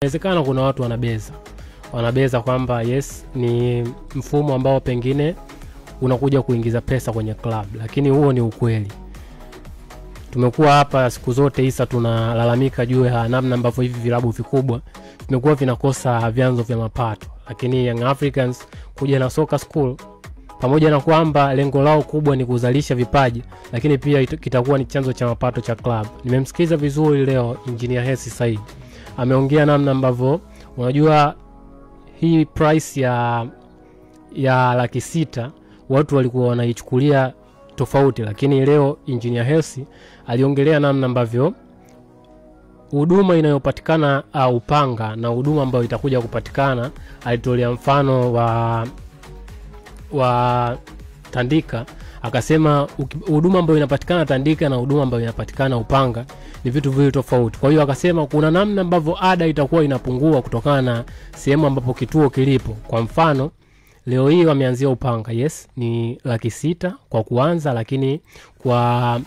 Inawezekana kuna watu wanabeza kwamba yes ni mfumo ambao pengine unakuja kuingiza pesa kwenye club, lakini huo ni ukweli. Tumekuwa hapa siku zote Isa tunalalamika juu ya namna ambavyo hivi vilabu vikubwa vimekuwa vinakosa vyanzo vya mapato, lakini Young Africans kuja na Soka School, pamoja na kwamba lengo lao kubwa ni kuzalisha vipaji, lakini pia kitakuwa ni chanzo cha mapato cha club. Nimemsikiza vizuri leo Engineer Hersi Said ameongea namna ambavyo unajua hii price ya 600,000 watu walikuwa wanaichukulia tofauti, lakini leo Engineer Hersi aliongelea namna ambavyo huduma inayopatikana Upanga na huduma ambayo itakuja kupatikana. Alitolea mfano wa Tandika, akasema huduma ambayo inapatikana Tandika na huduma ambayo inapatikana Upanga ni vitu viwili tofauti. Kwa hiyo akasema kuna namna ambavyo ada itakuwa inapungua kutokana na sehemu ambapo kituo kilipo. Kwa mfano leo hii wameanzia Upanga, yes ni 600,000 kwa kuanza, lakini kwa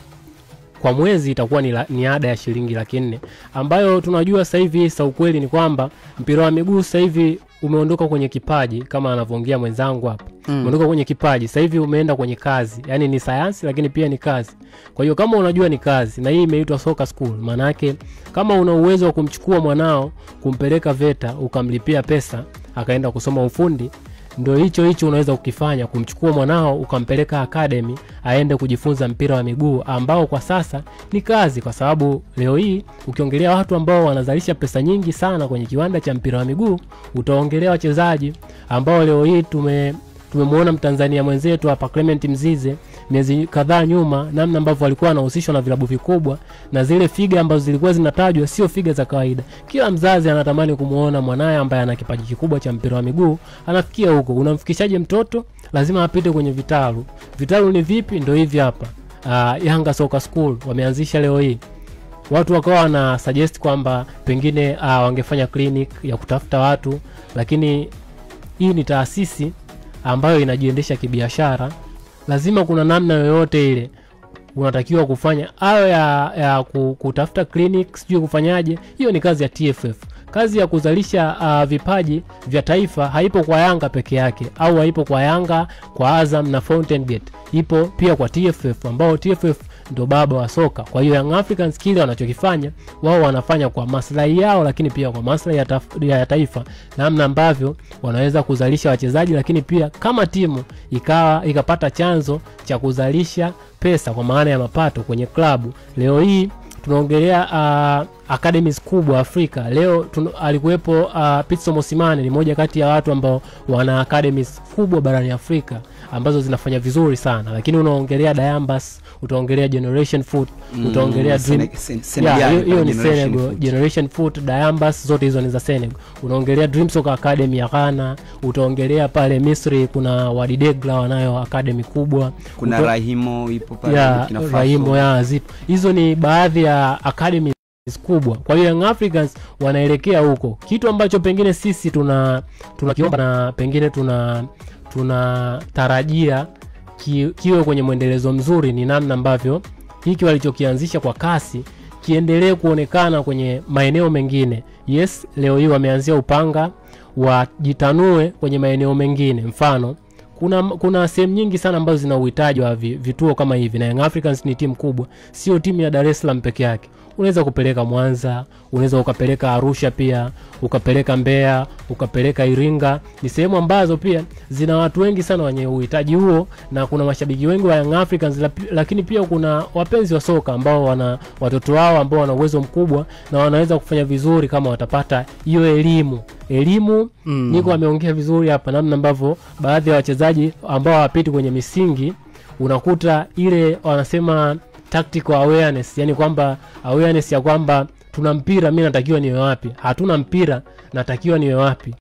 mwezi itakuwa ni ada ya shilingi 400,000, ambayo tunajua sasa hivi ukweli ni kwamba mpira wa miguu sasa hivi umeondoka kwenye kipaji kama anavyoongea mwenzangu hapa. Umeondoka kwenye kipaji, sasa hivi umeenda kwenye kazi. Yaani ni sayansi lakini pia ni kazi. Kwa hiyo kama unajua ni kazi na hii imeitwa Soka School, maana yake kama una uwezo wa kumchukua mwanao kumpeleka VETA ukamlipia pesa akaenda kusoma ufundi, ndio hicho unaweza ukifanya, kumchukua mwanao ukampeleka academy aende kujifunza mpira wa miguu ambao kwa sasa ni kazi. Kwa sababu leo hii ukiongelea watu ambao wanazalisha pesa nyingi sana kwenye kiwanda cha mpira wa miguu, utaongelea wachezaji ambao leo hii tumemwona Mtanzania mwenzetu hapa Clement Mzize miezi kadhaa nyuma, namna ambavyo alikuwa anahusishwa na vilabu vikubwa, na zile figa ambazo zilikuwa zinatajwa sio figa za kawaida. Kila mzazi anatamani kumuona mwanae ambaye ana kipaji kikubwa cha mpira wa miguu anafikia huko. Unamfikishaje mtoto? Lazima apite kwenye vitalu. Vitalu ni vipi? Ndio hivi hapa. Yanga Soka School wameanzisha leo hii. Watu wakawa na suggest kwamba pengine wangefanya clinic ya kutafuta watu, lakini hii ni taasisi ambayo inajiendesha kibiashara. Lazima kuna namna yoyote ile unatakiwa kufanya ya kutafuta clinic, sijui kufanyaje. Hiyo ni kazi ya TFF. Kazi ya kuzalisha vipaji vya taifa haipo kwa Yanga peke yake, au haipo kwa Yanga, kwa Azam na Fountain Gate. Ipo pia kwa TFF, ambao TFF ndio baba wa soka. Kwa hiyo Young Africans kile wanachokifanya wao wanafanya kwa maslahi yao, lakini pia kwa maslahi ya taifa, namna ambavyo wanaweza kuzalisha wachezaji, lakini pia kama timu ikapata chanzo cha kuzalisha pesa kwa maana ya mapato kwenye klabu. Leo hii tunaongelea academies kubwa Afrika. Leo alikuwepo Pitso Mosimane, ni moja kati ya watu ambao wana academies kubwa barani Afrika ambazo zinafanya vizuri sana. Lakini unaongelea Diambas, utaongelea Generation Foot, utaongelea Dream. Hiyo ni Senegal. Generation Foot, Diambas, zote hizo ni za Senegal. Unaongelea Dream Soccer Academy ya Ghana, utaongelea pale Misri kuna Wadidegla wanayo academy kubwa. Kuna Rahimo ipo pale kina Faso. Rahimo zipo. Hizo ni baadhi ya academy kubwa. Kwa hiyo Young Africans wanaelekea huko. Kitu ambacho pengine sisi tunakiomba na pengine tunatarajia kiwe kwenye mwendelezo mzuri ni namna ambavyo hiki walichokianzisha kwa kasi kiendelee kuonekana kwenye maeneo mengine. Yes, leo hii wameanzia Upanga, wajitanue kwenye maeneo mengine. Mfano kuna sehemu nyingi sana ambazo zina uhitaji wa vituo kama hivi, na Young Africans ni timu kubwa, sio timu ya Dar es Salaam peke yake. Unaweza kupeleka Mwanza, unaweza ukapeleka Arusha pia, ukapeleka Mbeya, ukapeleka Iringa. Ni sehemu ambazo pia zina watu wengi sana wenye uhitaji huo, na kuna mashabiki wengi wa Young Africans, lakini pia kuna wapenzi wa soka ambao wana watoto wao ambao wana uwezo mkubwa na wanaweza kufanya vizuri kama watapata hiyo elimu. Niko ameongea vizuri hapa namna ambavyo baadhi ya wachezaji ambao hawapiti kwenye misingi, unakuta ile wanasema tactical awareness, yani kwamba awareness ya kwamba tuna mpira, mimi natakiwa niwe wapi, hatuna mpira natakiwa niwe wapi.